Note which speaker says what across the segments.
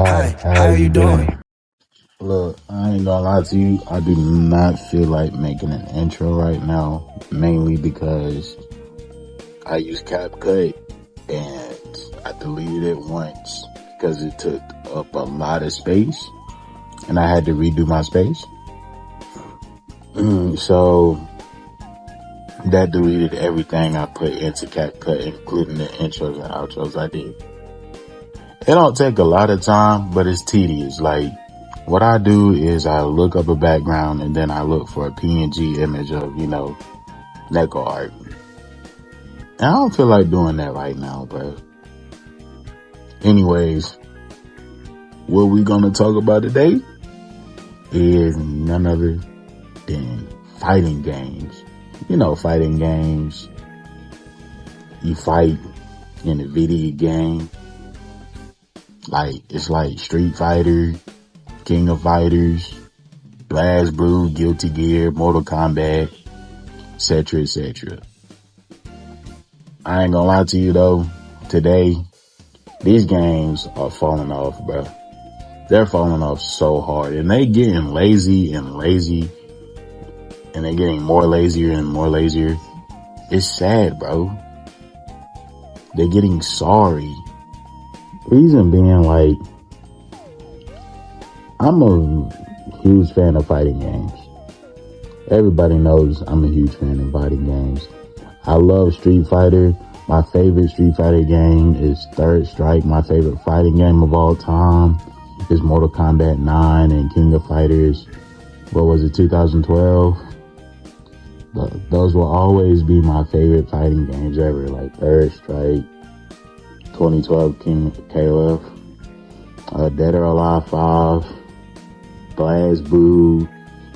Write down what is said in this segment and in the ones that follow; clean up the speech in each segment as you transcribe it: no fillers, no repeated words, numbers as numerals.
Speaker 1: Hi, how are you doing? Look, I ain't gonna lie to you. I do not feel like making an intro right now, mainly because I use CapCut and I deleted it once because it took up a lot of space and I had to redo my space. So that deleted everything I put into CapCut, including the intros and outros I did. It don't take a lot of time, but it's tedious. Like, what I do is I look up a background and then I look for a PNG image of, Neko art. And I don't feel like doing that right now, bro. Anyways, what we gonna talk about today is none other than fighting games. Fighting games. You fight in a video game. It's like Street Fighter, King of Fighters, Blast Brew, Guilty Gear, Mortal Kombat, etc., etc. I ain't gonna lie to you though, today, these games are falling off, bro. They're falling off so hard, and they getting lazy, and they're getting more lazier and more lazier. It's sad, bro. They're getting sorry. Reason being, I'm a huge fan of fighting games. Everybody knows I'm a huge fan of fighting games. I love Street Fighter. My favorite Street Fighter game is Third Strike. My favorite fighting game of all time is Mortal Kombat 9 and King of Fighters. 2012? Those will always be my favorite fighting games ever, like Third Strike, 2012 King KOF, Dead or Alive 5, Blast Brew,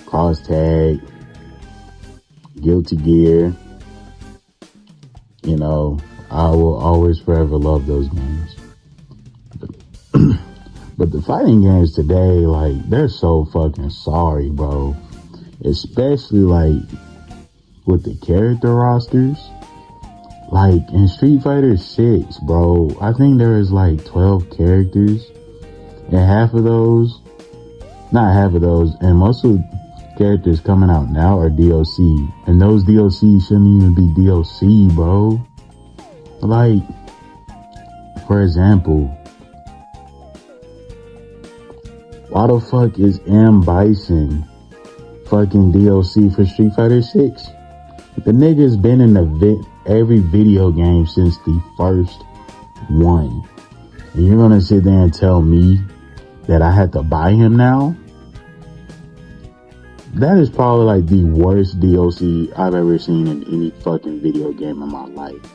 Speaker 1: Cross Tag, Guilty Gear. I will always forever love those games. But the fighting games today, they're so fucking sorry, bro. Especially, with the character rosters. In Street Fighter 6, bro, I think there is 12 characters. And and most of the characters coming out now are DLC. And those DLC shouldn't even be DLC, bro. For example, why the fuck is M. Bison fucking DLC for Street Fighter 6? The nigga's been in every video game since the first one. And you're gonna sit there and tell me that I had to buy him now? That is probably the worst DLC I've ever seen in any fucking video game in my life.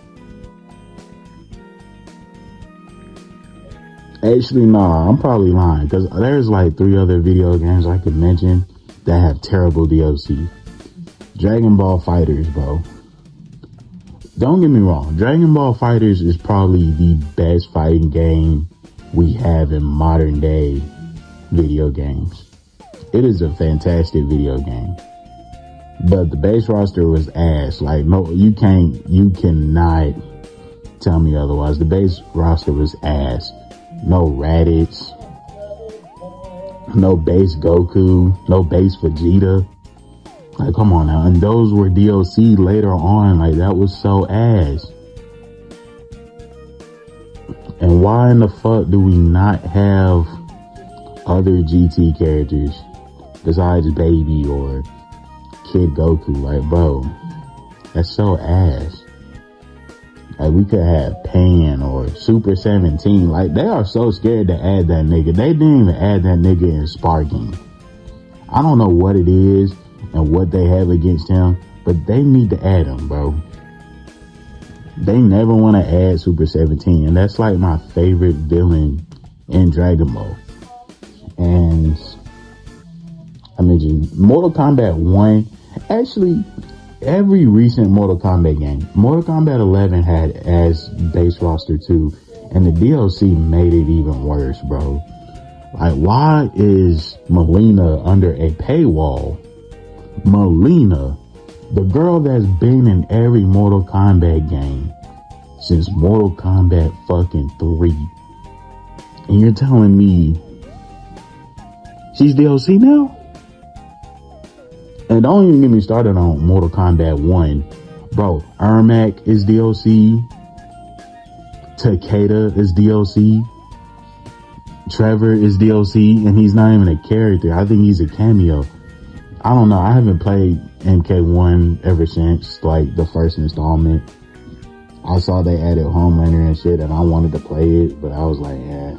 Speaker 1: Actually, nah, I'm probably lying, because there's 3 other video games I could mention that have terrible DLC. Dragon Ball Fighters, bro. Don't get me wrong, Dragon Ball Fighters is probably the best fighting game we have in modern day video games. It is a fantastic video game. But the base roster was ass. No, you cannot tell me otherwise. The base roster was ass. No Raditz, no base Goku, no base Vegeta. Come on now. And those were DLC later on. That was so ass. And why in the fuck do we not have other GT characters besides Baby or Kid Goku? Bro, that's so ass. We could have Pan or Super 17. They are so scared to add that nigga. They didn't even add that nigga in Sparking. I don't know what it is and what they have against him, but they need to add him, bro. They never want to add Super 17, and that's my favorite villain in Dragon Ball. And I mentioned Mortal Kombat 1. Actually, every recent Mortal Kombat game, Mortal Kombat 11 had as base roster too, and the DLC made it even worse, bro. Why is Melina under a paywall? Melina, the girl that's been in every Mortal Kombat game since Mortal Kombat fucking 3. And you're telling me she's DLC now? And don't even get me started on Mortal Kombat 1. Bro, Ermac is DLC. Takeda is DLC. Trevor is DLC, and he's not even a character. I think he's a cameo. I don't know. I haven't played MK1 ever since, like, the first installment. I saw they added Homelander and shit, and I wanted to play it, but I was like, yeah.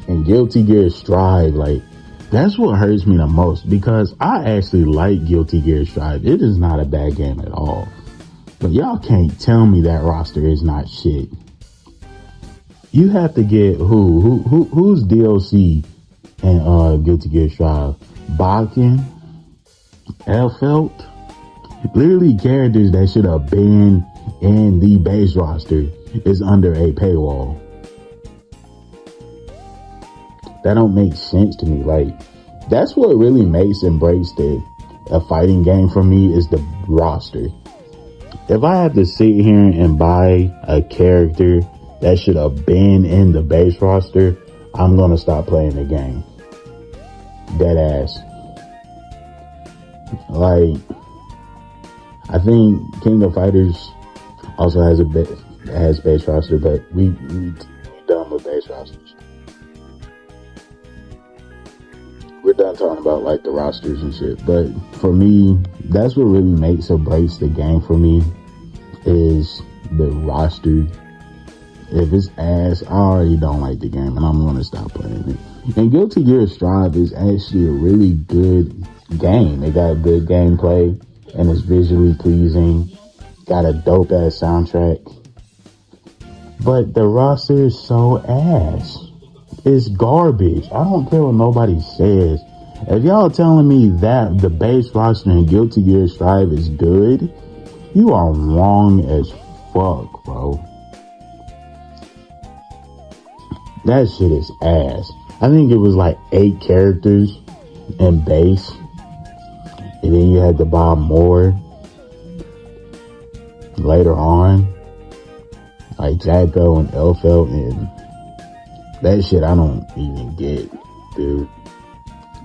Speaker 1: And Guilty Gear Strive, like, that's what hurts me the most, because I actually like Guilty Gear Strive. It is not a bad game at all. But y'all can't tell me that roster is not shit. You have to get who's DLC in Guilty Gear Strive? Bakken, Elfelt, literally characters that should have been in the base roster is under a paywall. That don't make sense to me. Like, that's what really makes and breaks a fighting game for me, is the roster. If I have to sit here and buy a character that should have been in the base roster, I'm gonna stop playing the game. Dead ass. Like, I think King of Fighters also has base roster, but we done with base rosters. We're done talking about like the rosters and shit. But for me, that's what really makes or breaks the game for me, is the roster. If it's ass, I already don't like the game, and I'm gonna stop playing it. And Guilty Gear Strive is actually a really good game. It got good gameplay, and it's visually pleasing. Got a dope ass soundtrack. But the roster is so ass. It's garbage. I don't care what nobody says. If y'all telling me that the base roster in Guilty Gear Strive is good, you are wrong as fuck, bro. That shit is ass. I think it was like 8 characters in base, and then you had to buy more later on, like Jacko and Elfelt, and that shit I don't even get, dude.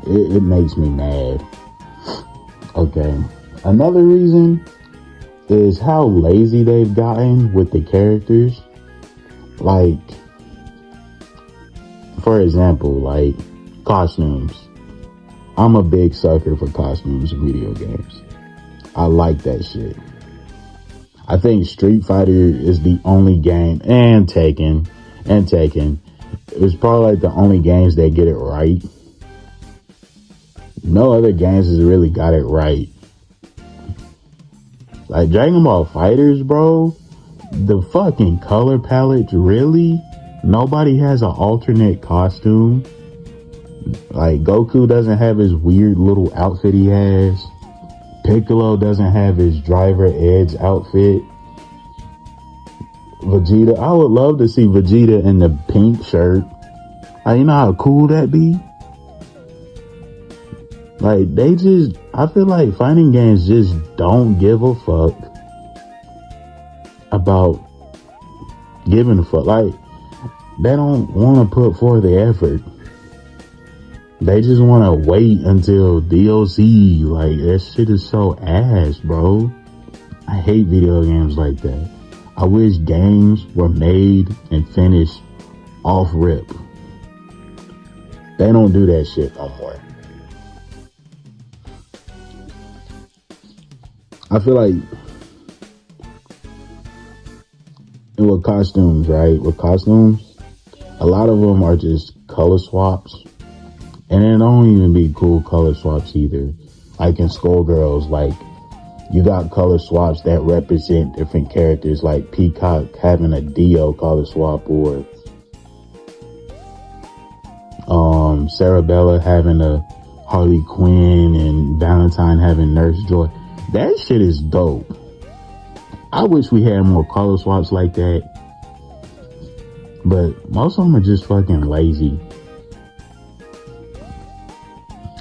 Speaker 1: It makes me mad. Okay. Another reason is how lazy they've gotten with the characters. Like, for example, like costumes. I'm a big sucker for costumes in video games. I like that shit. I think Street Fighter is the only game, and Tekken. It's probably like the only games that get it right. No other games has really got it right. Like Dragon Ball Fighters, bro, the fucking color palette, really? Nobody has an alternate costume. Like Goku doesn't have his weird little outfit he has. Piccolo doesn't have his Driver Edge outfit. Vegeta, I would love to see Vegeta in the pink shirt. Like, you know how cool that be? Like, I feel like fighting games just don't give a fuck about giving a fuck. Like, they don't want to put forth the effort. They just want to wait until DLC. Like, that shit is so ass, bro. I hate video games like that. I wish games were made and finished off rip. They don't do that shit no more. I feel like, and with costumes, right? With costumes, a lot of them are just color swaps. And it don't even be cool color swaps either. Like in Skullgirls, like, you got color swaps that represent different characters, like Peacock having a Dio color swap, or Sarabella having a Harley Quinn, and Valentine having Nurse Joy. That shit is dope. I wish we had more color swaps like that. But most of them are just fucking lazy.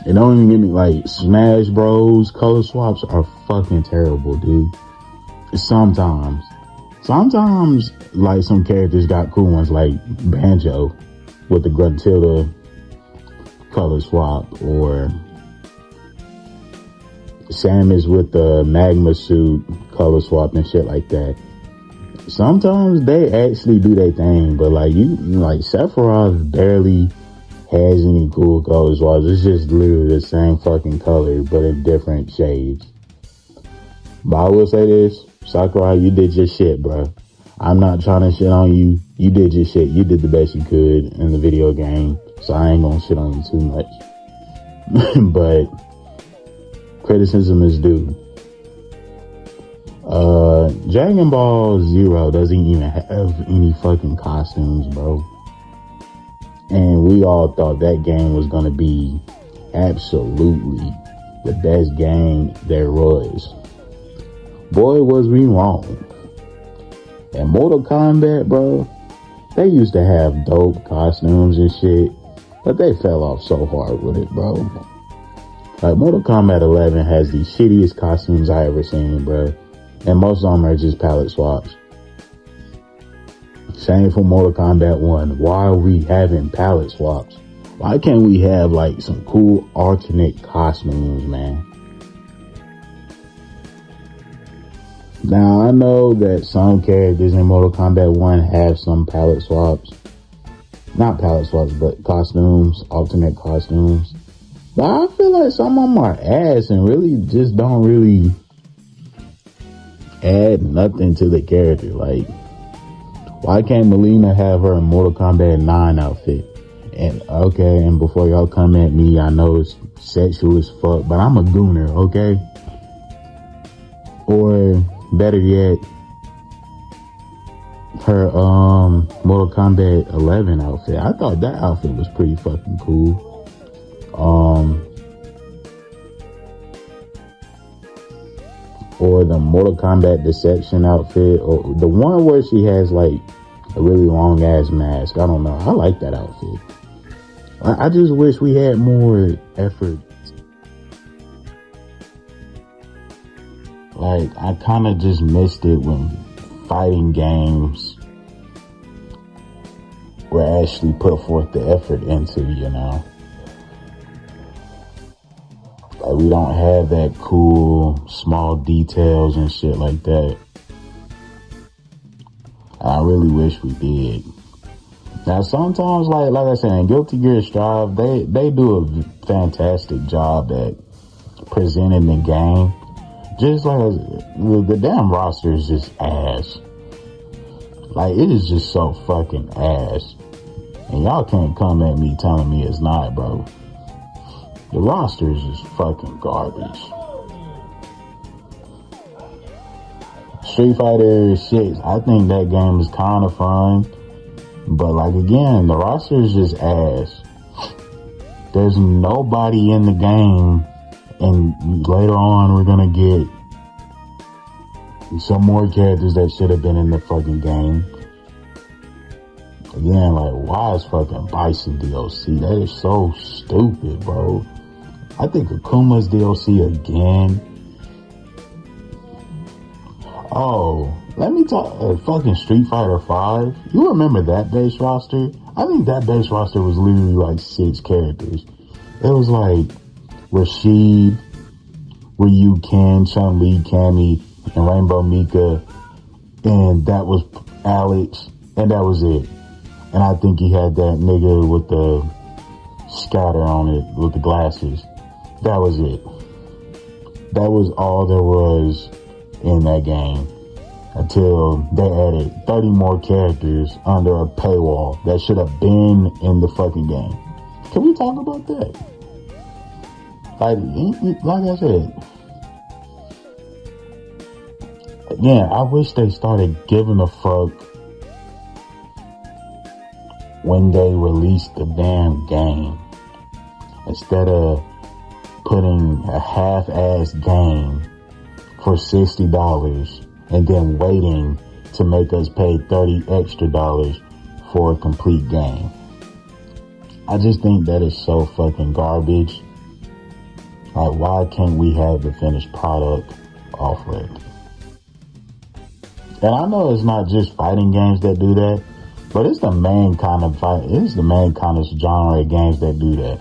Speaker 1: And don't even get me, like, Smash Bros. Color swaps are fucking terrible, dude. Sometimes Sometimes, like, some characters got cool ones, like Banjo with the Gruntilda color swap, or Samus with the Magma suit color swap and shit like that. Sometimes they actually do their thing, but like Sephiroth barely has any cool color swaps. It's just literally the same fucking color, but in different shades. But I will say this, Sakurai, you did your shit, bro. I'm not trying to shit on you. You did your shit. You did the best you could in the video game, so I ain't gonna shit on you too much. But criticism is due. Dragon Ball Zero doesn't even have any fucking costumes, bro. And we all thought that game was gonna be absolutely the best game there was. Boy, was we wrong. And Mortal Kombat, bro, they used to have dope costumes and shit, but they fell off so hard with it, bro. Like, Mortal Kombat 11 has the shittiest costumes I ever seen, bro. And most of them are just palette swaps. Same for Mortal Kombat 1. Why are we having palette swaps? Why can't we have, like, some cool alternate costumes, man? Now, I know that some characters in Mortal Kombat 1 have some palette swaps. Not palette swaps, but costumes, alternate costumes. But I feel like some of them are ass and really just don't really add nothing to the character. Like, why can't Melina have her Mortal Kombat 9 outfit? And okay, and before y'all come at me, I know it's sexual as fuck, but I'm a gooner, okay? Or better yet, her Mortal Kombat 11 outfit. I thought that outfit was pretty fucking cool. Or the Mortal Kombat Deception outfit, or the one where she has like a really long ass mask. I don't know. I like that outfit. I just wish we had more effort. Like, I kind of just missed it when fighting games were actually put forth the effort into, you know. Like, we don't have that cool small details and shit like that. I really wish we did. Now, sometimes, like I said, in Guilty Gear Strive, they do a fantastic job at presenting the game. Just like the damn roster is just ass. Like, it is just so fucking ass. And y'all can't come at me telling me it's not, bro. The roster is just fucking garbage. Street Fighter 6, I think that game is kind of fun. But, like, again, the roster is just ass. There's nobody in the game. And later on, we're gonna get some more characters that should have been in the fucking game. Again, like, why is fucking Bison DLC? That is so stupid, bro. I think Akuma's DLC again. Oh, let me talk fucking Street Fighter 5. You remember that base roster? I think that base roster was literally like 6 characters. It was like Rashid, Ryu, Ken, Chun-Li, Cammy, and Rainbow Mika, and that was Alex, and that was it. And I think he had that nigga with the scatter on it, with the glasses. That was it. That was all there was in that game. Until they added 30 more characters under a paywall that should have been in the fucking game. Can we talk about that? Like I said, again, I wish they started giving a fuck when they released the damn game, instead of putting a half-ass game for $60 and then waiting to make us pay $30 extra for a complete game. I just think that is so fucking garbage. Like, why can't we have the finished product off it? And I know it's not just fighting games that do that, but it's the main kind of genre of games that do that.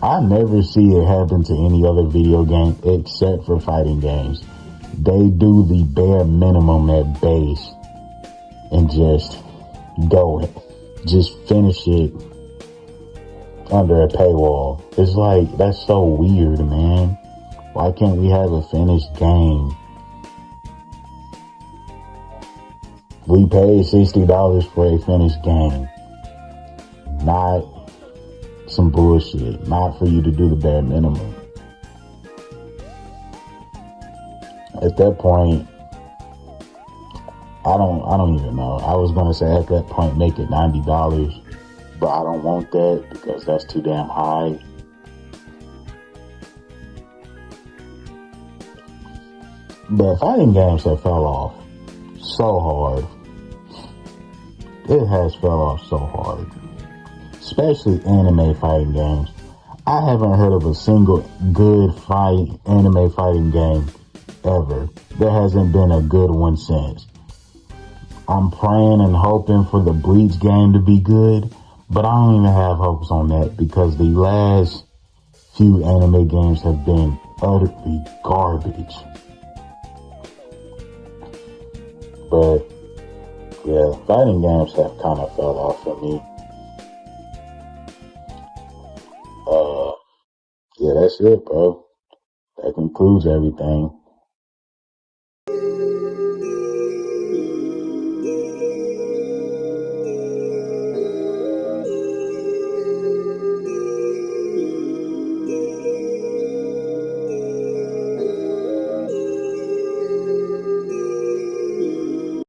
Speaker 1: I never see it happen to any other video game except for fighting games. They do the bare minimum at base and just finish it under a paywall. It's like, that's so weird, man. Why can't we have a finished game? We paid $60 for a finished game. Not some bullshit. Not for you to do the bare minimum. At that point, I don't even know. I was gonna say at that point make it $90, but I don't want that because that's too damn high. But fighting games have fell off so hard. It has fell off so hard. Especially anime fighting games. I haven't heard of a single good anime fighting game ever. There hasn't been a good one since. I'm praying and hoping for the Bleach game to be good, but I don't even have hopes on that because the last few anime games have been utterly garbage. But yeah, fighting games have kind of fell off for me. Yeah, that's it, bro. That concludes everything.